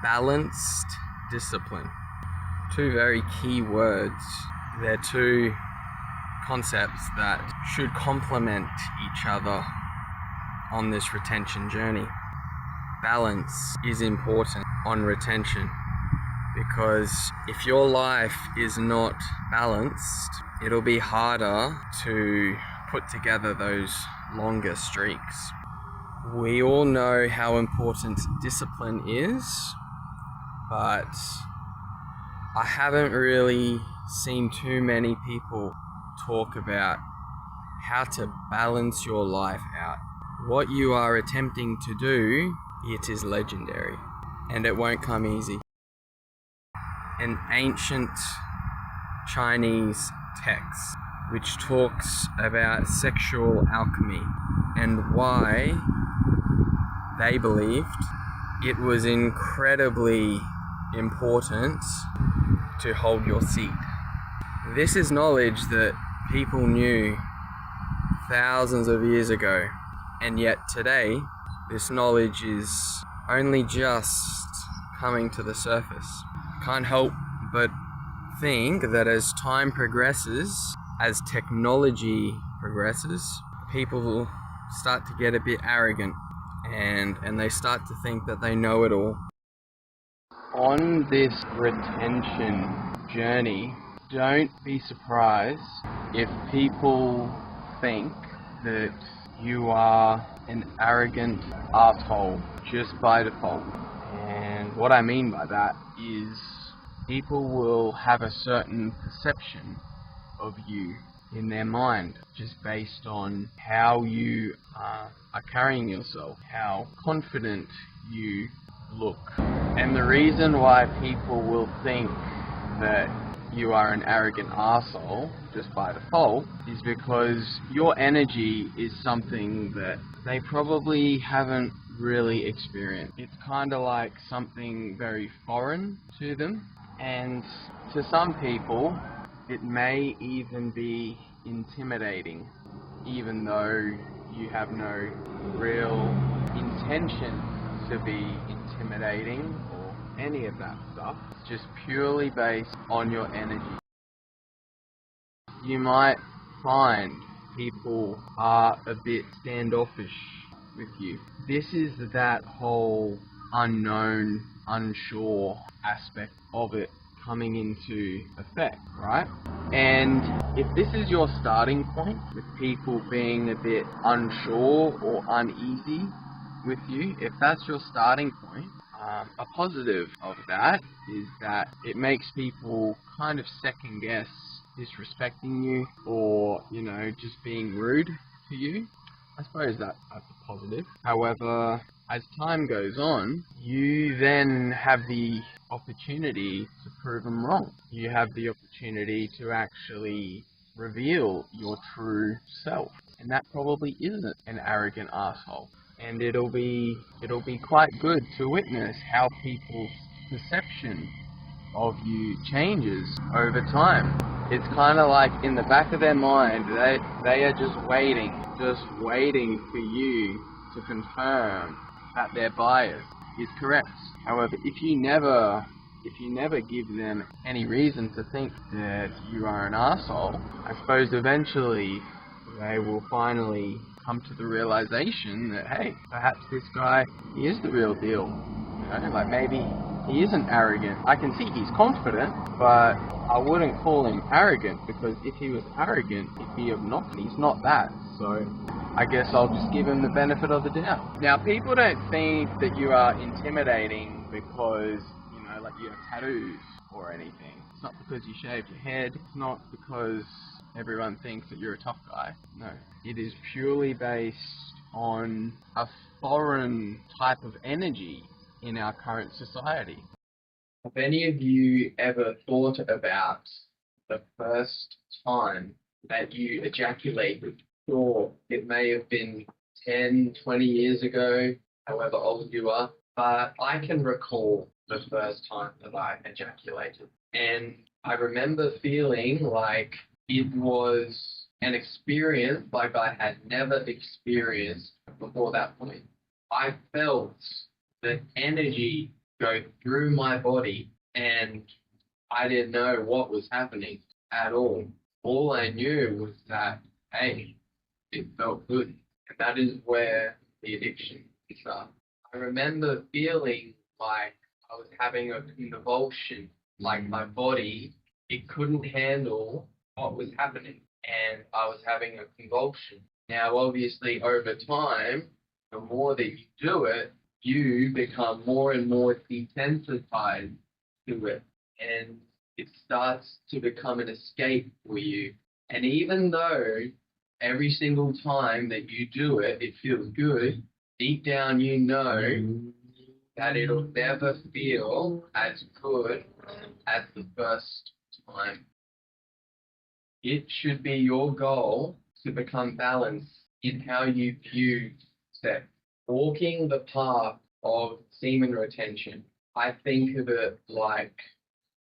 Balanced discipline. Two very key words. They're two concepts that should complement each other on this retention journey. Balance is important on retention because if your life is not balanced, it'll be harder to put together those longer streaks. We all know how important discipline is, but I haven't really seen too many people talk about how to balance your life out. What you are attempting to do, it is legendary, and it won't come easy. An ancient Chinese text which talks about sexual alchemy and why they believed it was incredibly important to hold your seed. This is knowledge that people knew thousands of years ago, and yet today this knowledge is only just coming to the surface. Can't help but think that as time progresses, as technology progresses, people will start to get a bit arrogant and they start to think that they know it all. On this retention journey, don't be surprised if people think that you are an arrogant asshole just by default. And what I mean by that is people will have a certain perception of you in their mind just based on how you are carrying yourself, how confident you look. And the reason why people will think that you are an arrogant arsehole just by default is because your energy is something that they probably haven't really experienced. It's kind of like something very foreign to them, and to some people it may even be intimidating, even though you have no real intention to be intimidating or any of that stuff, just purely based on your energy. You might find people are a bit standoffish with you. This is that whole unknown, unsure aspect of it coming into effect, right? And if this is your starting point, with people being a bit unsure or uneasy with you, if that's your starting point, a positive of that is that it makes people kind of second guess disrespecting you or, just being rude to you. I suppose that's a positive. However, as time goes on, you then have the opportunity to prove them wrong. You have the opportunity to actually reveal your true self. And that probably isn't an arrogant asshole. And it'll be quite good to witness how people's perception of you changes over time. It's kind of like in the back of their mind, they are just waiting for you to confirm that their bias is correct. However, if you never give them any reason to think that you are an arsehole, I suppose eventually they will finally come to the realization that, hey, perhaps this guy, he is the real deal. Like maybe he isn't arrogant. I can see he's confident, but I wouldn't call him arrogant, because if he was arrogant, he'd be obnoxious. He's not that, so I guess I'll just give him the benefit of the doubt. Now, people don't think that you are intimidating because, like you have tattoos or anything. It's not because you shaved your head. It's not because everyone thinks that you're a tough guy. No. It is purely based on a foreign type of energy in our current society. Have any of you ever thought about the first time that you ejaculated? Sure, it may have been 10, 20 years ago, however old you are, but I can recall the first time that I ejaculated. And I remember feeling like it was an experience like I had never experienced before that point. I felt the energy go through my body, and I didn't know what was happening at all. All I knew was that, hey, it felt good. And that is where the addiction started. I remember feeling like I was having a convulsion, like my body, it couldn't handle what was happening, and I was having a convulsion. Now, obviously, over time, the more that you do it, you become more and more desensitized to it, and it starts to become an escape for you. And even though every single time that you do it, it feels good, deep down you know that it'll never feel as good as the first time. It should be your goal to become balanced in how you view sex. Walking the path of semen retention, I think of it like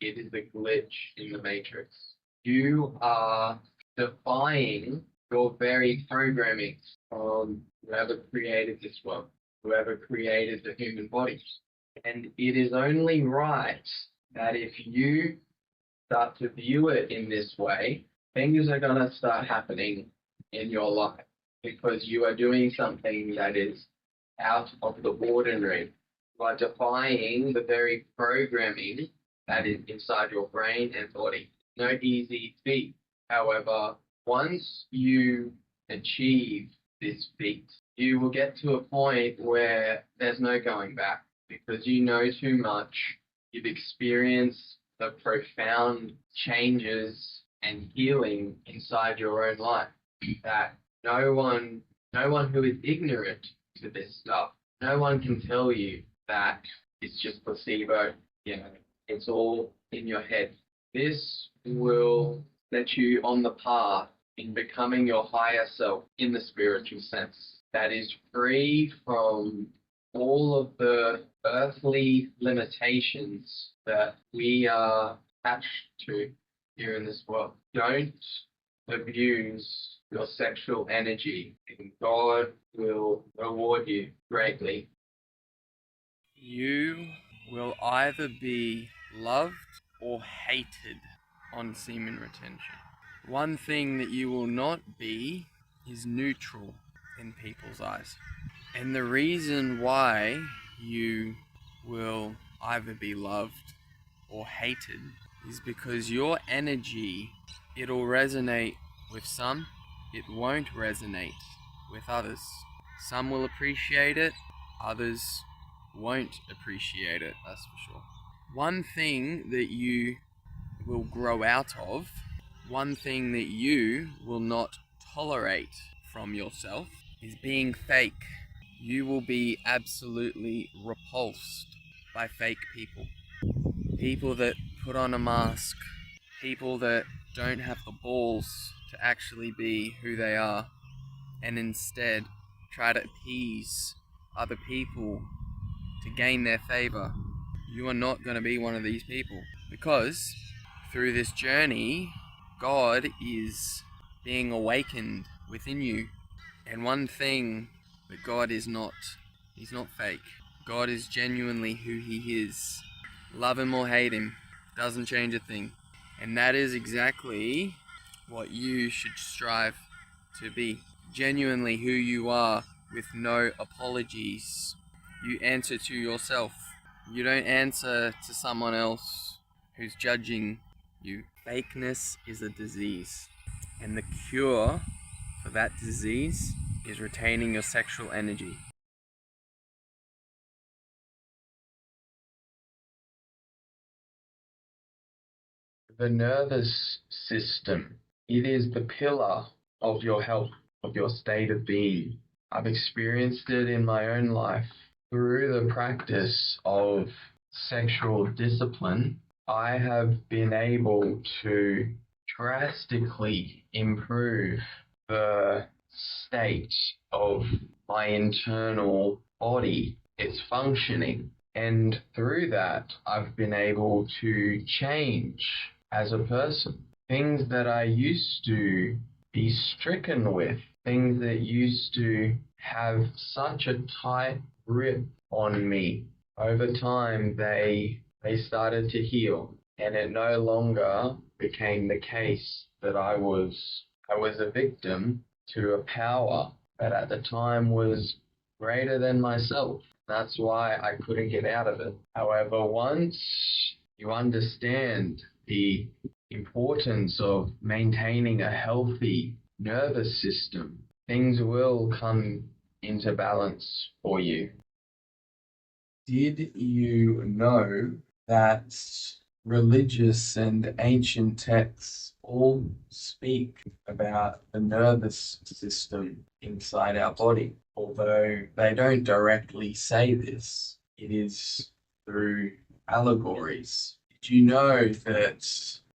it is a glitch in the matrix. You are defying your very programming from whoever created this world, whoever created the human body. And it is only right that if you start to view it in this way, things are going to start happening in your life because you are doing something that is out of the ordinary. You are defying the very programming that is inside your brain and body. No easy feat. However, once you achieve this feat, you will get to a point where there's no going back because you know too much. You've experienced the profound changes and healing inside your own life that no one who is ignorant to this stuff, no one can tell you that it's just placebo. It's all in your head. This will set you on the path in becoming your higher self in the spiritual sense. That is free from all of the earthly limitations that we are attached to here in this world. Don't abuse your sexual energy, and God will reward you greatly. You will either be loved or hated on semen retention. One thing that you will not be is neutral in people's eyes. And the reason why you will either be loved or hated is because your energy, it'll resonate with some, it won't resonate with others. Some will appreciate it, others won't appreciate it, that's for sure. One thing that you will grow out of, one thing that you will not tolerate from yourself is being fake. You will be absolutely repulsed by fake people. People that put on a mask, people that don't have the balls to actually be who they are and instead try to appease other people to gain their favor. You are not going to be one of these people because through this journey, God is being awakened within you. And one thing that God is not, he's not fake. God is genuinely who he is. Love him or hate him, doesn't change a thing. And that is exactly what you should strive to be. Genuinely who you are with no apologies. You answer to yourself. You don't answer to someone else who's judging you. Fakeness is a disease. And the cure for that disease is retaining your sexual energy. The nervous system, it is the pillar of your health, of your state of being. I've experienced it in my own life. Through the practice of sexual discipline, I have been able to drastically improve the state of my internal body, its functioning. And through that, I've been able to change as a person. Things that I used to be stricken with, things that used to have such a tight grip on me, over time they started to heal, and it no longer became the case that I was a victim to a power that at the time was greater than myself. That's why I couldn't get out of it. However, once you understand the importance of maintaining a healthy nervous system, things will come into balance for you. Did you know that religious and ancient texts all speak about the nervous system inside our body? Although they don't directly say this, it is through allegories. Did you know that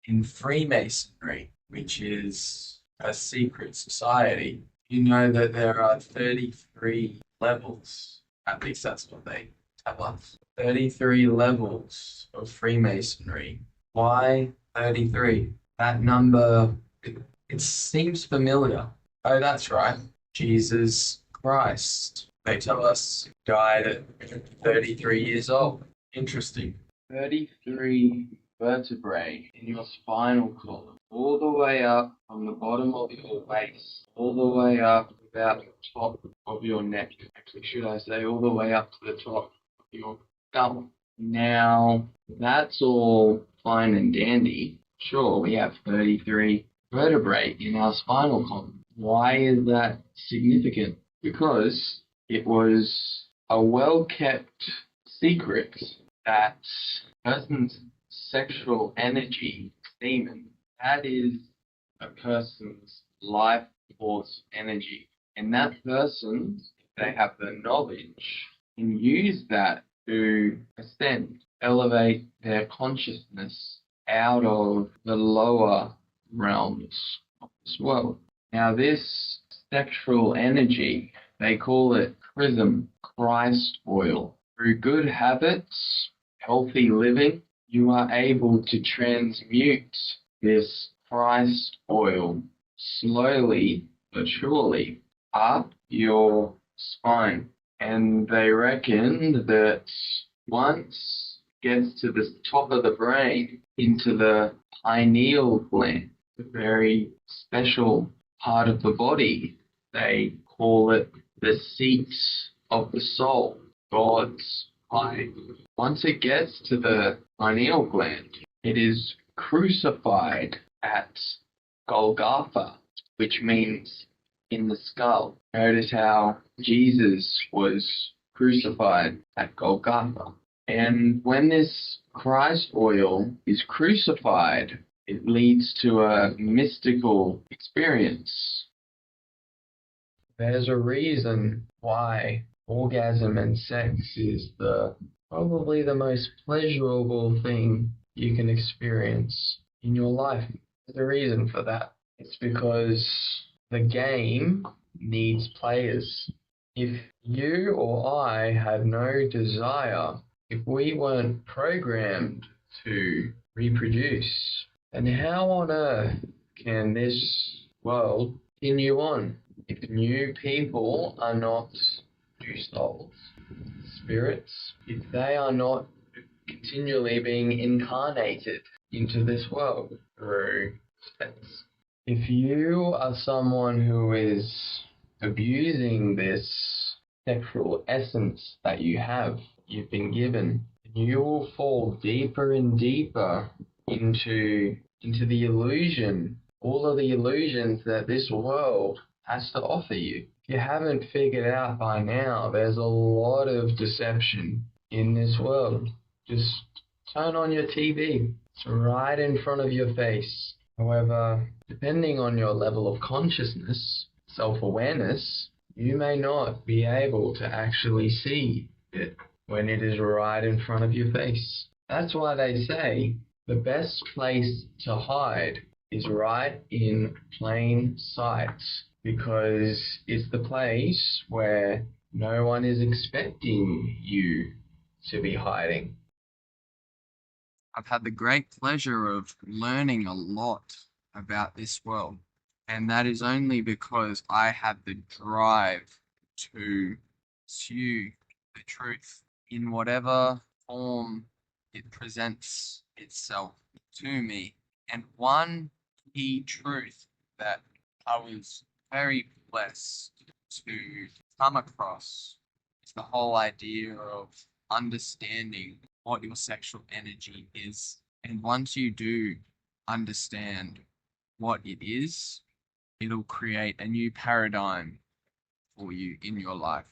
in Freemasonry, which is a secret society, you know that there are 33 levels? At least that's what they tell us. 33 levels of Freemasonry. Why 33? That number, it seems familiar. Oh, that's right. Jesus Christ, they tell us, died at 33 years old. Interesting. 33 vertebrae in your spinal column, all the way up from the bottom of your waist, all the way up about the top of your neck. Actually, should I say all the way up to the top of your skull? Now, that's all fine and dandy. Sure, we have 33 vertebrae in our spinal column. Why is that significant? Because it was a well-kept secret that person's sexual energy, semen, that is a person's life force energy. And that person, if they have the knowledge, can use that to ascend, elevate their consciousness out of the lower realms of this world. Now, this sexual energy, they call it chrism, Christ oil. Through good habits, healthy living, you are able to transmute this Christ oil slowly but surely up your spine. And they reckon that once it gets to the top of the brain, into the pineal gland, a very special part of the body, they call it the seat of the soul, God's eye. Once it gets to the pineal gland, it is crucified at Golgotha, which means in the skull. Notice how Jesus was crucified at Golgotha. And when this Christ oil is crucified, it leads to a mystical experience. There's a reason why orgasm and sex is probably the most pleasurable thing you can experience in your life. There's a reason for that. It's because the game needs players. If you or I had no desire, if we weren't programmed to reproduce, then how on earth can this world continue on? If new people are not new souls, spirits, if they are not continually being incarnated into this world through sex. If you are someone who is abusing this sexual essence that you've been given, you will fall deeper and deeper into the illusion, all of the illusions that this world has to offer you. If you haven't figured out by now, there's a lot of deception in this world. Just turn on your TV. It's right in front of your face. However, depending on your level of consciousness, self-awareness, you may not be able to actually see it when it is right in front of your face. That's why they say the best place to hide is right in plain sight, because it's the place where no one is expecting you to be hiding. I've had the great pleasure of learning a lot about this world, and that is only because I have the drive to pursue the truth. in whatever form it presents itself to me. And one key truth that I was very blessed to come across is the whole idea of understanding what your sexual energy is. And once you do understand what it is, it'll create a new paradigm for you in your life.